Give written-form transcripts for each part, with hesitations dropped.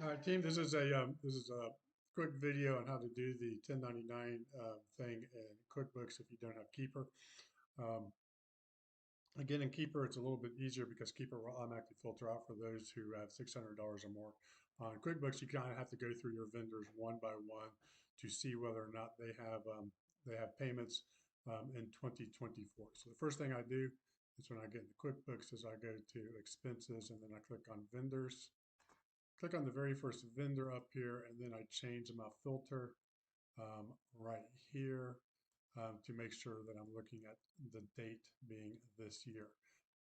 All right, team. This is a quick video on how to do the 1099 thing in QuickBooks if you don't have Keeper. Um, Again, in Keeper, it's a little bit easier because Keeper will automatically filter out for those who have $600 or more. On QuickBooks, you kind of have to go through your vendors one by one to see whether or not they have payments in 2024. So the first thing I do is when I get into QuickBooks is I go to expenses and then I click on vendors. Click on the very first vendor up here, and then I change my filter right here to make sure that I'm looking at the date being this year.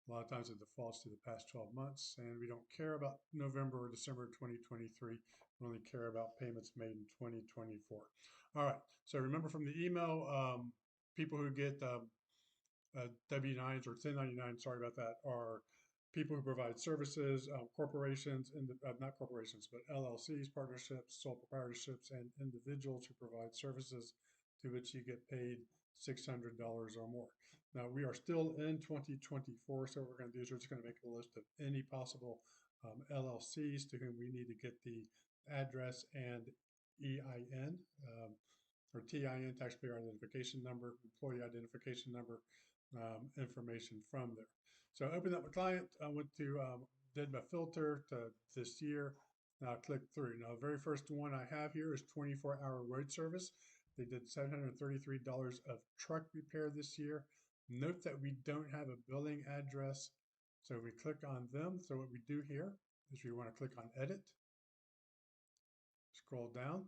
A lot of times it defaults to the past 12 months, and we don't care about November or December 2023. We only care about payments made in 2024. All right, so remember from the email, people who get W-9s or 1099s, sorry about that, are people who provide services, corporations, not corporations, but LLCs, partnerships, sole proprietorships, and individuals who provide services to which you get paid $600 or more. Now, we are still in 2024, so what we're going to do is we're just going to make a list of any possible LLCs to whom we need to get the address and EIN, or TIN, taxpayer identification number, employee identification number, information from there. So I opened up my client. I went to, did my filter to this year. Now I click through. Now, the very first one I have here is 24-hour road service. They did $733 of truck repair this year. Note that we don't have a billing address. So we click on them. So what we do here is we want to click on edit, scroll down,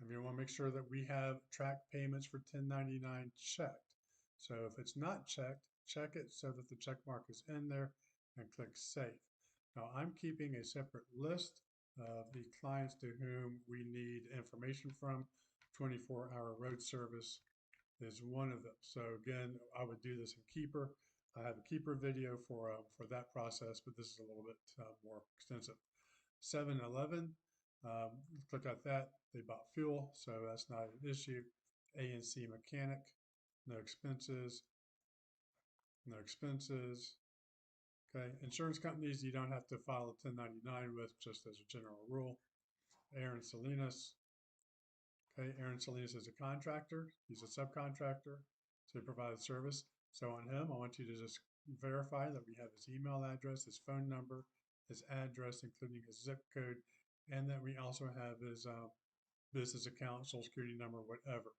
and we want to make sure that we have track payments for 1099 checked. So if it's not checked, check it so that the check mark is in there and click Save. Now I'm keeping a separate list of the clients to whom we need information from. 24-hour road service is one of them. So again, I would do this in Keeper. I have a Keeper video for that process, but this is a little bit more extensive. 7-Eleven, click at that. They bought fuel, so that's not an issue. A&C mechanic, no expenses, no expenses. Okay, insurance companies you don't have to file a 1099 with, just as a general rule. Aaron Salinas. Okay, Aaron Salinas is a contractor. He's a subcontractor, so he provides service. So on him, I want you to just verify that we have his email address, his phone number, his address, including his zip code, and that we also have his business account, social security number, whatever.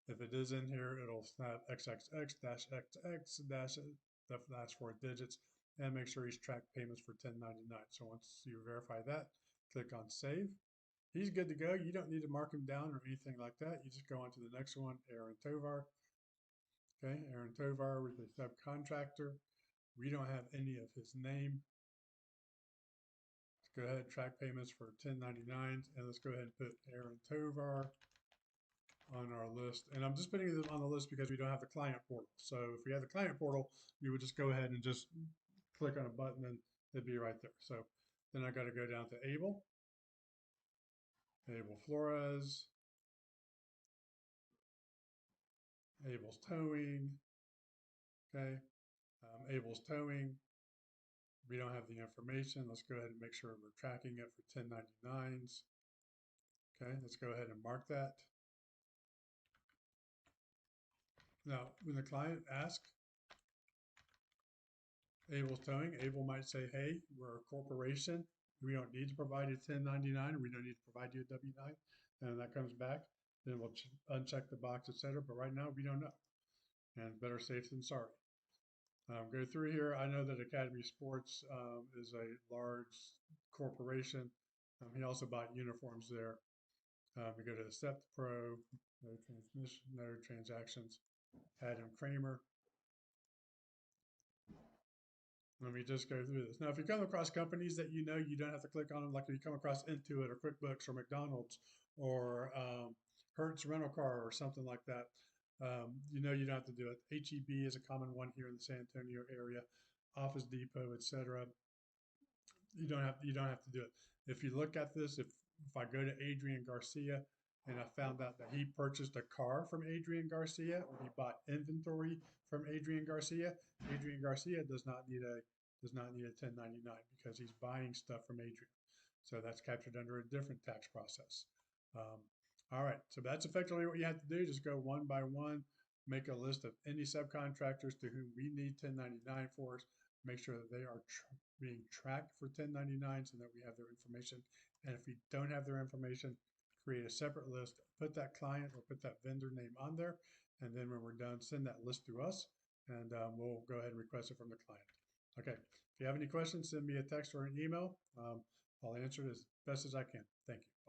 If it is in here, it'll have XXX-XX dash the last four digits, and make sure he's tracked payments for 1099. So once you verify that, click on Save. He's good to go. You don't need to mark him down or anything like that. You just go on to the next one, Aaron Tovar. Okay, Aaron Tovar with a subcontractor. We don't have any of his name. Let's go ahead and track payments for 1099s, and let's go ahead and put Aaron Tovar on our list. And I'm just putting it on the list because we don't have the client portal. So if we had the client portal, we would just go ahead and just click on a button and it'd be right there. So then I got to go down to Abel Flores, Abel's Towing. Okay, Abel's Towing. We don't have the information. Let's go ahead and make sure we're tracking it for 1099s. Okay, let's go ahead and mark that. Now, when the client asks Abel's Towing, Abel might say, hey, we're a corporation. We don't need to provide you a 1099. We don't need to provide you a W-9. And that comes back. Then we'll uncheck the box, etc. But right now, we don't know. And better safe than sorry. Go through here. I know that Academy Sports is a large corporation. He also bought uniforms there. We go to Accept Pro, no transmission, no transactions. Adam Kramer. Let me just go through this. Now, if you come across companies that you know, you don't have to click on them. Like if you come across Intuit or QuickBooks or McDonald's or Hertz Rental Car or something like that, you know you don't have to do it. HEB is a common one here in the San Antonio area, Office Depot, etc. You don't have to do it. If you look at this, if I go to Adrian Garcia and I found out that he purchased a car from Adrian Garcia or he bought inventory from Adrian Garcia does not need a 1099 because he's buying stuff from Adrian. So that's captured under a different tax process. Um, all right, so that's effectively what you have to do. Just go one by one, make a list of any subcontractors to whom we need 1099 for us, make sure that they are being tracked for 1099 so that we have their information. And if we don't have their information, create a separate list, put that client or put that vendor name on there. And then when we're done, send that list to us and we'll go ahead and request it from the client. Okay, if you have any questions, send me a text or an email. I'll answer it as best as I can. Thank you.